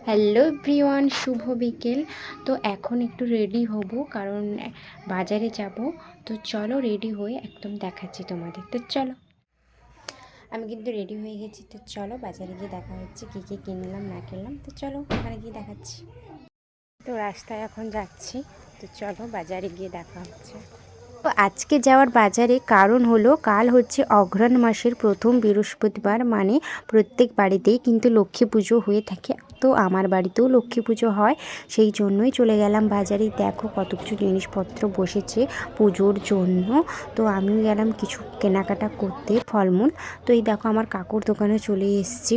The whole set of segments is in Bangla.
হ্যালো এভরিওয়ান, শুভ বিকেল। তো এখন একটু রেডি হব, কারণ বাজারে যাব। তো চলো রেডি হয়ে একদম দেখাচ্ছি তোমাদের। তো চলো, আমি কিন্তু রেডি হয়ে গেছি। তো চলো বাজারে গিয়ে দেখা হচ্ছে কী কী কিনলাম না কিনলাম। তো চলো ওখানে গিয়ে দেখাচ্ছি। তো রাস্তায় এখন যাচ্ছি। তো চলো বাজারে গিয়ে দেখা হচ্ছে। তো আজকে যাওয়ার বাজারে কারণ হলো, কাল হচ্ছে অঘ্রাণ মাসের প্রথম বৃহস্পতিবার, মানে প্রত্যেক বাড়িতেই কিন্তু লক্ষ্মী পুজো হয়ে থাকে। তো আমার বাড়িতেও লক্ষ্মী পুজো হয়, সেই জন্যই চলে গেলাম বাজারে। দেখো কত কিছু জিনিসপত্র বসেছে পুজোর জন্য। তো আমিও গেলাম কিছু কেনাকাটা করতে, ফলমূল। তো এই দেখো আমার কাকুর দোকানে চলে এসেছি।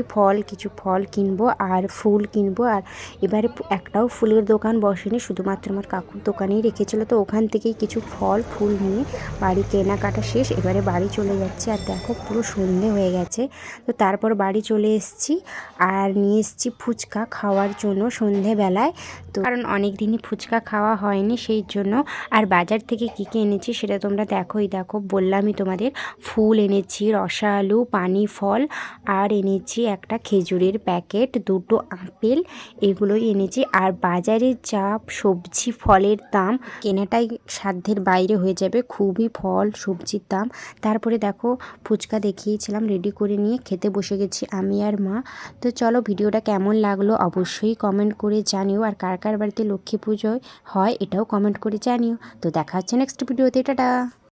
কিছু ফল কিনবো আর ফুল কিনবো। আর এবারে একটাও ফুলের দোকান বসেনি, শুধুমাত্র আমার কাকুর দোকানেই রেখেছিল। তো ওখান থেকেই কিছু ফল ফুল নিয়ে বাড়ি কেনাকাটা শেষ। এবারে বাড়ি চলে যাচ্ছে। আর দেখো পুরো সন্ধে হয়ে গেছে। তো তারপর বাড়ি চলে এসেছি আর নিয়ে এসেছি ফুচকা খাওয়ার জন্য সন্ধেবেলায়। তো কারণ অনেক দিনই ফুচকা খাওয়া হয়নি, সেই জন্য। আর বাজার থেকে কী কী এনেছি সেটা তোমরা দেখো বললামই তোমাদের। ফুল এনেছি, রসালু, পানি ফল, আর এনেছি একটা খেজুরের প্যাকেট, দুটো আপেল, এগুলোই এনেছি। আর বাজারে যা সবজি ফলের দাম, কেনাটাই সাধ্যের বাইরে হয়ে যাবে, খুবই ফল সবজির দাম। তারপরে দেখো ফুচকা দেখিয়েছিলাম, রেডি করে নিয়ে খেতে বসে গেছি আমি আর মা। তো চলো, ভিডিওটা কেমন লাগলো অবশ্যই কমেন্ট করে জানিও। আর কার কার বাড়িতে লক্ষ্মী পুজো হয় এটাও কমেন্ট করে জানিও। তো দেখা হচ্ছে নেক্সট ভিডিওতে। টাটা।